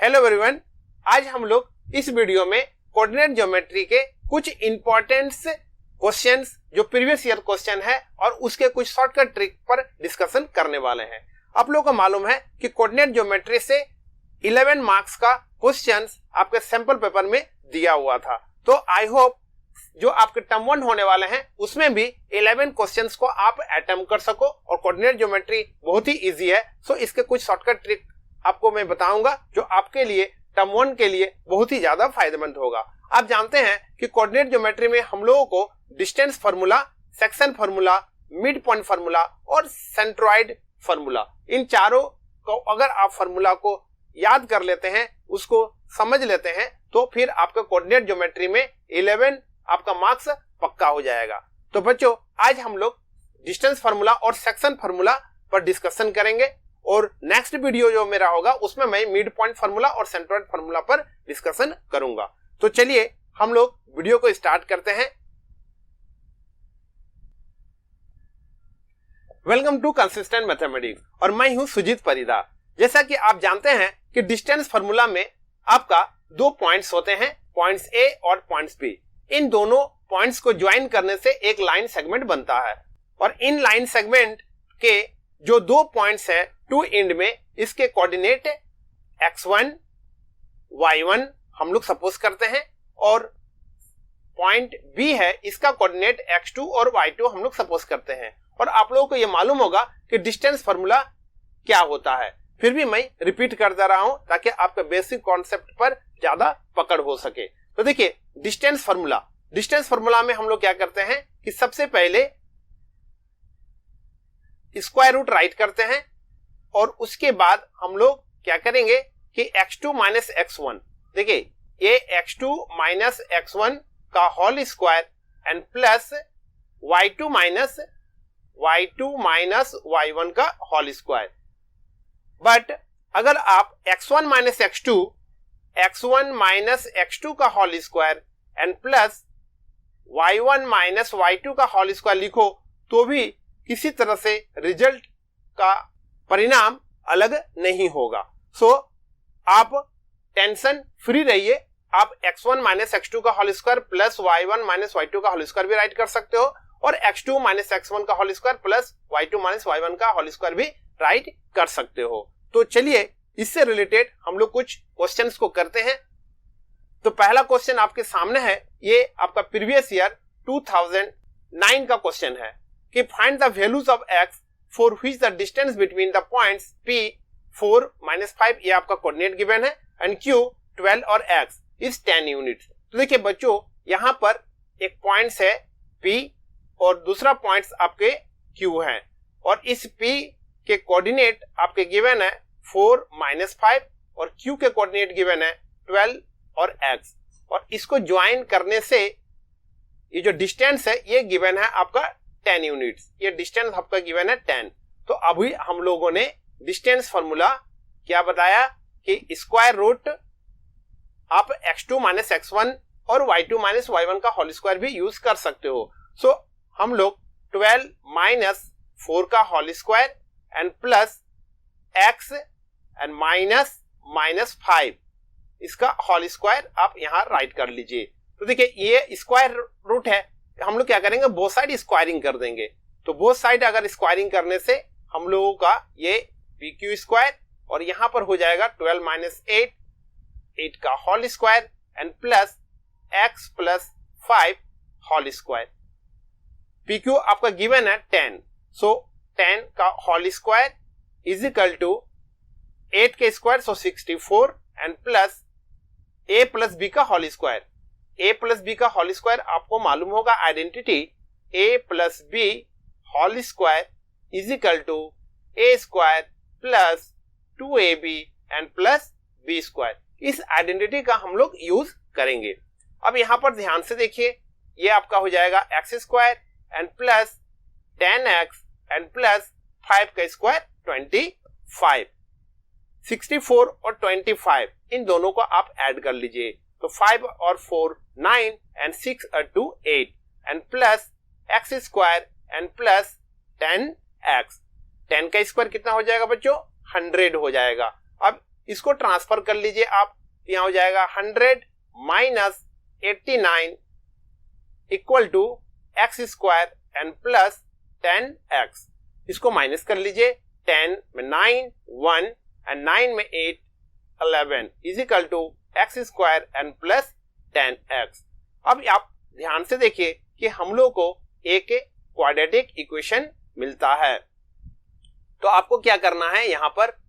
Hello everyone, आज हम लोग इस वीडियो में कोऑर्डिनेट ज्योमेट्री के कुछ इंपॉर्टेंट क्वेश्चंस जो प्रीवियस ईयर क्वेश्चन है और उसके कुछ शॉर्टकट ट्रिक पर डिस्कशन करने वाले हैं। आप लोगों को मालूम है कि कोऑर्डिनेट ज्योमेट्री से 11 मार्क्स का क्वेश्चंस आपके सैंपल पेपर में दिया हुआ था, तो आई होप जो आपके टर्म 1 होने वाले हैं उसमें भी 11 क्वेश्चंस को आप अटेम्प्ट कर सको। और कोऑर्डिनेट ज्योमेट्री बहुत ही इजी है, सो इसके कुछ शॉर्टकट ट्रिक आपको मैं बताऊंगा जो आपके लिए टर्म 1 के लिए बहुत ही ज्यादा फायदेमंद होगा। आप जानते हैं कि कोऑर्डिनेट ज्योमेट्री में हम लोगों को distance formula, section formula, mid point formula और सेंट्रॉइड फार्मूला, इन चारों को अगर आप फार्मूला को याद कर लेते हैं, उसको समझ लेते हैं, तो फिर आपका कोऑर्डिनेट ज्योमेट्री में 11 आपका मार्क्स पक्का हो जाएगा। तो बच्चों, आज हम लोग डिस्टेंस फार्मूला और सेक्शन फार्मूला पर डिस्कशन करेंगे और नेक्स्ट वीडियो जो मेरा होगा उसमें मैं मिड पॉइंट फार्मूला और सेंट्रॉइड फार्मूला पर डिस्कशन करूंगा। तो चलिए हम लोग वीडियो को स्टार्ट करते हैं। वेलकम टू कंसिस्टेंट मैथमेटिक्स और मैं हूं सुजीत परिदा। जैसा कि आप जानते हैं कि डिस्टेंस फार्मूला में आपका 2 पॉइंट्स होते हैं, पॉइंट्स ए और पॉइंट्स बी। इन दोनों पॉइंट्स को ज्वाइन करने से एक लाइन सेगमेंट बनता है और इन लाइन सेगमेंट के जो 2 पॉइंट्स हैं टू एंड में, इसके कोऑर्डिनेट x1 y1 हम लोग सपोज करते हैं और पॉइंट b है, इसका कोऑर्डिनेट x2 और y2 हम लोग सपोज करते हैं। और आप लोगों को ये मालूम होगा कि डिस्टेंस फार्मूला क्या होता है, फिर भी मैं रिपीट करता रहा हूं ताकि आपके बेसिक कॉन्सेप्ट पर ज्यादा पकड़ हो सके। तो देखिए, डिस्टेंस फार्मूला में हम लोग क्या करते हैं कि सबसे पहले स्क्वायर रूट राइट करते हैं और उसके बाद हम लोग क्या करेंगे कि x2 माइनस x1, देखिए ये x2 माइनस x1 का whole square and plus y2 minus y1 का होल स्क्वायर। बट अगर आप x1 minus x1 minus x2 का whole square and plus y1 minus y2 का होल स्क्वायर लिखो तो भी किसी तरह से रिजल्ट का परिणाम अलग नहीं होगा। सो आप टेंशन फ्री रहिए, आप x1 माइनस x2 का whole square plus y1 minus y2 का होल स्क्वायर भी राइट कर सकते हो और x2 माइनस x1 का whole square plus y2 minus y1 का होल स्क्वायर भी राइट कर सकते हो। तो चलिए इससे रिलेटेड हम लोग कुछ क्वेश्चंस को करते हैं। तो पहला क्वेश्चन आपके सामने है, ये आपका प्रीवियस ईयर 2009 का क्वेश्चन है कि find the values of x for which the distance between the points p 4 minus 5, ये आपका कोऑर्डिनेट गिवन है, एंड q 12 और x इज 10 यूनिट्स। तो देखिए बच्चों, यहाँ पर एक पॉइंट्स है p और दूसरा पॉइंट्स आपके q है और इस p के कोऑर्डिनेट आपके गिवन है 4 माइनस 5 और q के कोऑर्डिनेट गिवन है 12 और x, और इसको ज्वाइन करने से ये जो डिस्टेंस है ये गिवन है आपका 10 यूनिट्स। ये डिस्टेंस आपका गिवन है 10। तो अभी हम लोगों ने डिस्टेंस फार्मूला क्या बताया कि स्क्वायर रूट आप x2 माइनस x1 और y2 माइनस y1 का होल स्क्वायर भी यूज कर सकते हो। सो हम लोग 12 माइनस 4 का whole square and plus x and minus 5 इसका होल स्क्वायर आप यहां राइट कर लीजिए। तो देखिए ये स्क्वायर रूट है, हम लोग क्या करेंगे, बोथ साइड स्क्वायरिंग कर देंगे। तो बोथ साइड अगर स्क्वायरिंग करने से हम लोगों का ये pq स्क्वायर और यहां पर हो जाएगा 12 माइनस 8 का whole square and plus x plus 5 whole square. pq आपका गिवन है 10, सो 10 का whole square is equal to 8 के square, so 64 and plus a plus b का whole square. a plus B का होल स्क्वायर आपको मालूम होगा identity, a plus B whole square is equal to a square plus 2ab and plus b square. इस identity का हम लोग use करेंगे। अब यहां पर ध्यान से देखिए, ये आपका हो जाएगा x square and plus 10x and plus 5 का स्क्वायर 25। 64 और 25 इन दोनों को आप ऐड कर लीजिए, तो 5 और 4 9 एंड 6 और 2 8 and plus x square and plus 10x। 10 का स्क्वायर कितना हो जाएगा बच्चों, 100 हो जाएगा। अब इसको ट्रांसफर कर लीजिए आप, यहाँ हो जाएगा 100 minus 89 equal to X square N plus 10x। इसको माइनस कर लीजिए, 10 में 9 1 एंड 9 में 8 11 is equal to X square N plus 10x। अब आप ध्यान से देखिए कि हम लोग को एक क्वाड्रेटिक इक्वेशन मिलता है, तो आपको क्या करना है, यहां पर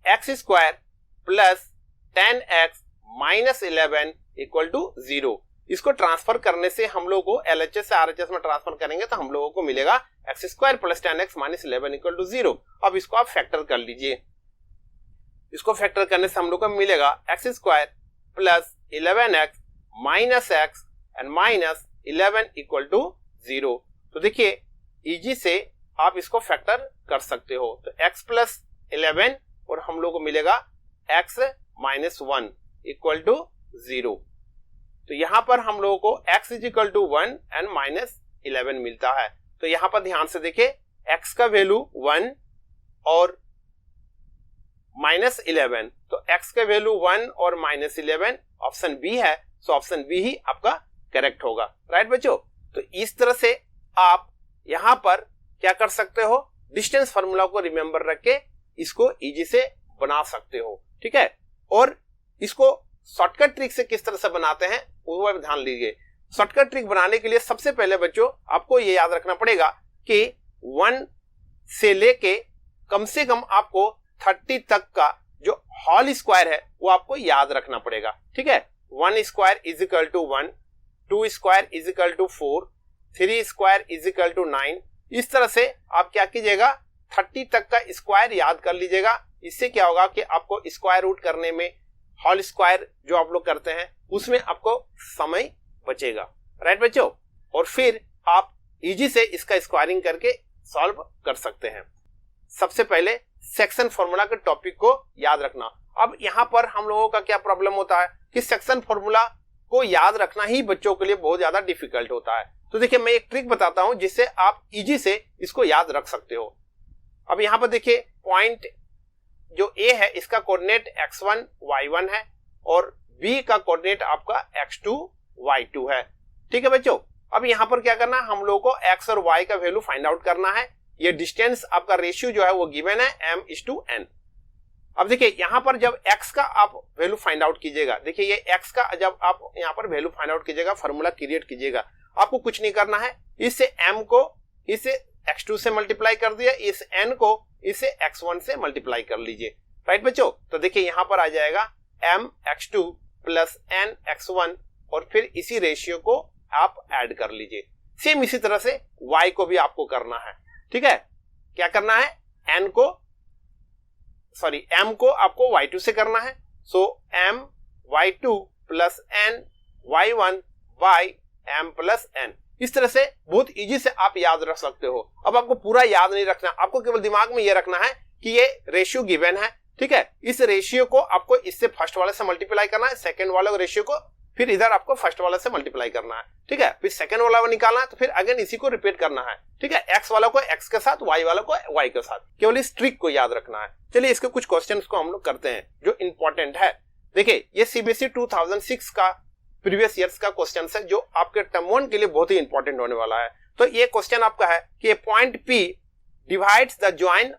X square plus 10x minus 11 equal to 0, इसको ट्रांसफर करने से हम लोग को LHS से RHS में ट्रांसफर करेंगे तो हम लोगों को मिलेगा X square plus 10x minus 11 equal to 0। अब इसको आप फैक्टर कर लीजिए, इसको फैक्टर करने से हम लोग को मिलेगा X square plus 11x minus x and minus 11 equal to 0। तो देखिए इजी से आप इसको फैक्टर कर सकते हो, तो x प्लस 11 और हम लोग को मिलेगा x माइनस 1 इक्वल टू 0। तो यहां पर हम लोगों को x is equal to 1 and minus 11 मिलता है। तो यहां पर ध्यान से देखिए x का वैल्यू 1 और माइनस 11, तो x का वैल्यू 1 और माइनस 11 ऑप्शन बी है, सो ऑप्शन बी ही आपका करेक्ट होगा। राइट बच्चों, तो इस तरह से आप यहां पर क्या कर सकते हो, डिस्टेंस फार्मूला को रिमेंबर रख के इसको इजी से बना सकते हो। ठीक है, और इसको शॉर्टकट ट्रिक से किस तरह से बनाते हैं वो ध्यान लीजिए। शॉर्टकट ट्रिक बनाने के लिए सबसे पहले बच्चों आपको ये याद रखना पड़ेगा कि 1 से लेके कम से कम आपको 30 तक का जो होल स्क्वायर है वो आपको याद रखना पड़ेगा। ठीक है, 1 square is equal to 1, 2 square is equal to 4, 3 square is equal to 9। इस तरह से आप क्या कीजिएगा, 30 तक का स्क्वायर याद कर लीजिएगा। इससे क्या होगा कि आपको स्क्वायर रूट करने में, होल स्क्वायर जो आप लोग करते हैं उसमें आपको समय बचेगा। राइट बच्चों, और फिर आप इजी से इसका स्क्वायरिंग करके सॉल्व कर सकते हैं। सबसे पहले सेक्शन फॉर्मूला के टॉपिक को याद रखना। अब यहां पर हम लोगों का क्या प्रॉब्लम होता है कि सेक्शन फॉर्मूला को याद रखना ही बच्चों के लिए बहुत ज्यादा डिफिकल्ट होता है। तो देखिए मैं एक ट्रिक बताता हूं जिससे आप इजी से इसको याद रख सकते हो। अब यहां पर देखिए पॉइंट जो ए है इसका कोऑर्डिनेट x1 y1 है और बी का कोऑर्डिनेट आपका x2 y2 है। ठीक है बच्चों, अब यहां पर क्या करना है, हम लोगों को x और y का वैल्यू फाइंड आउट करना है। ये डिस्टेंस आपका रेशियो जो है वो गिवन है m/n। अब देखिए यहां पर जब x का आप वैल्यू फाइंड आउट कीजिएगा, देखिए ये x का जब आप यहां पर वैल्यू फाइंड आउट कीजिएगा, फार्मूला क्रिएट कीजिएगा, आपको कुछ नहीं करना है, इससे m को इसे x2 से मल्टीप्लाई कर दिया, इस n को इसे x1 से मल्टीप्लाई कर लीजिए। राइट बच्चों, तो देखिए यहां पर आ जाएगा mx2 प्लस nx1 और फिर इसी रेशियो को आप ऐड कर लीजिए। सेम इसी तरह से y को भी आपको करना है। ठीक है, क्या करना है, m को आपको y2 से करना है, सो m y2 plus n y1 y m plus n। इस तरह से बहुत इजी से आप याद रख सकते हो। अब आपको पूरा याद नहीं रखना, आपको केवल दिमाग में ये रखना है कि ये रेशियो गिवन है। ठीक है, इस रेशियो को आपको इससे फर्स्ट वाले से मल्टीप्लाई करना है, सेकंड वाले रेशियो को फिर इधर आपको फर्स्ट वाले से मल्टीप्लाई करना है। ठीक है, फिर सेकंड वाला निकालना है तो फिर अगेन इसी को रिपीट करना है। ठीक है, एक्स वाला को एक्स के साथ, वाई वाला को वाई के साथ, केवल इस ट्रिक को याद रखना है। चलिए इसके कुछ क्वेश्चंस को हम लोग करते हैं जो इंपॉर्टेंट है। देखिए ये सीबीएसई 2006 का प्रीवियस ईयर्स का क्वेश्चन है जो आपके टर्म 1 के लिए बहुत ही इंपॉर्टेंट होने वाला है। तो ये क्वेश्चन आपका है कि point P divides the join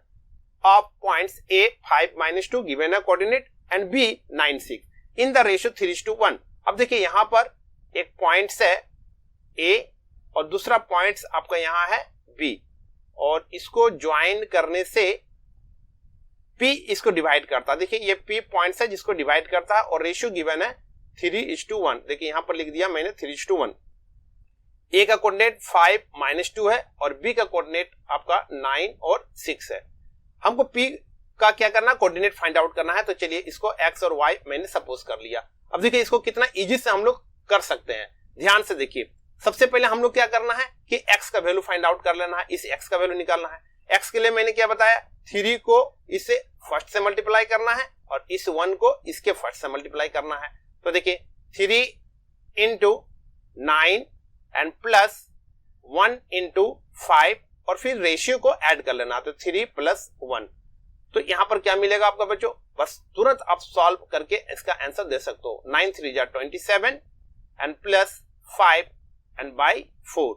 of points A 5-2 given a coordinate and B 9-6 in the ratio 3:1। अब देखिए यहां पर एक पॉइंट्स है A और दूसरा पॉइंट्स आपका यहां है B और इसको ज्वाइन करने से P इसको डिवाइड करता है। देखिए ये P पॉइंट्स है जिसको डिवाइड करता है और रेशियो गिवन है 3:1। देखिए यहां पर लिख दिया मैंने 3:1। A का कोऑर्डिनेट 5-2 है और B का कोऑर्डिनेट आपका 9 और 6 है। हमको P का क्या करना, कोऑर्डिनेट फाइंड आउट करना है। तो चलिए इसको X और Y मैंने सपोज कर लिया। अब देखिए इसको कितना इजी से हम लोग कर सकते हैं, ध्यान से देखिए। सबसे पहले हम लोग क्या करना है कि X का वैल्यू फाइंड आउट कर लेना है, इस X का वैल्यू निकालना है। X के लिए मैंने क्या बताया, 3 को इससे फर्स्ट से मल्टीप्लाई करना है और इस 1 को इसके फर्स्ट से मल्टीप्लाई करना है। तो देखिए 3 into 9 एंड प्लस 1 into 5 और फिर रेशियो को ऐड कर लेना, तो 3 + 1। तो यहां पर क्या मिलेगा आपका बच्चों, बस तुरंत आप सॉल्व करके इसका आंसर दे सकते हो। 9 3 जा 27 एंड प्लस 5 एंड बाई 4,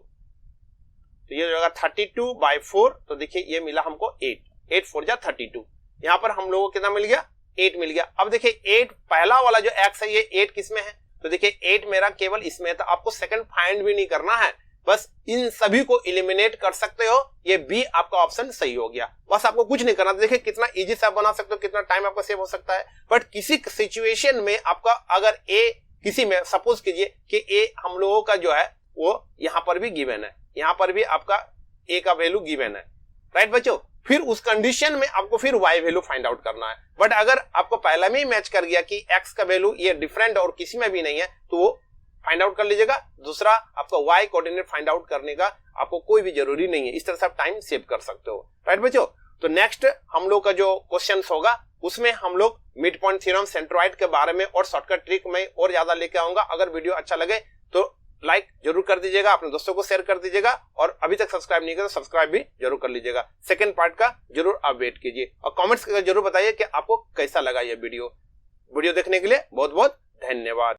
तो ये होगा 32 बाई 4। तो देखिए ये मिला हमको 8, 8 4 जा 32। यहां पर हम लोगों को कितना मिल गया, 8 मिल गया। अब देखिए 8 पहला वाला जो x है ये 8 किस में है, तो देखिए 8 मेरा केवल इसमें है, तो आपको सेकंड फाइंड भी नहीं करना है, बस इन सभी को एलिमिनेट कर सकते हो। ये बी आपका ऑप्शन सही हो गया, बस आपको कुछ नहीं करना। देखिए कितना इजी से आप बना सकते हो, कितना टाइम आपका सेव हो सकता है। बट किसी सिचुएशन में आपका अगर ए किसी में सपोज कीजिए कि ए हम लोगों का जो है वो यहां पर भी गिवन है, यहां पर भी आपका ए का वैल्यू गिवन है, राइट बच्चों। फिर उस कंडीशन में आपको फिर y वैल्यू फाइंड आउट करना है। बट अगर आपको पहले में ही मैच कर गया कि x का वैल्यू ये डिफरेंट और किसी में भी नहीं है, तो वो फाइंड आउट कर लीजिएगा। दूसरा आपका y कोऑर्डिनेट फाइंड आउट करने का आपको कोई भी जरूरी नहीं है, इस तरह से आप टाइम सेव कर सकते हो, राइट बच्चों। तो नेक्स्ट हम लोग का जो क्वेश्चन होगा उसमें हम लोग मिड पॉइंट थ्योरम, सेंट्रोइड के बारे में और शॉर्टकट ट्रिक में और ज्यादा लेके आऊंगा। अगर वीडियो अच्छा लगे तो लाइक जरूर कर दीजिएगा, अपने दोस्तों को शेयर कर दीजिएगा, और अभी तक सब्सक्राइब नहीं किया तो सब्सक्राइब भी जरूर कर लीजिएगा। सेकंड पार्ट का जरूर आप वेट कीजिए और कमेंट्स करके जरूर बताइए कि आपको कैसा लगा ये वीडियो देखने के लिए बहुत बहुत धन्यवाद।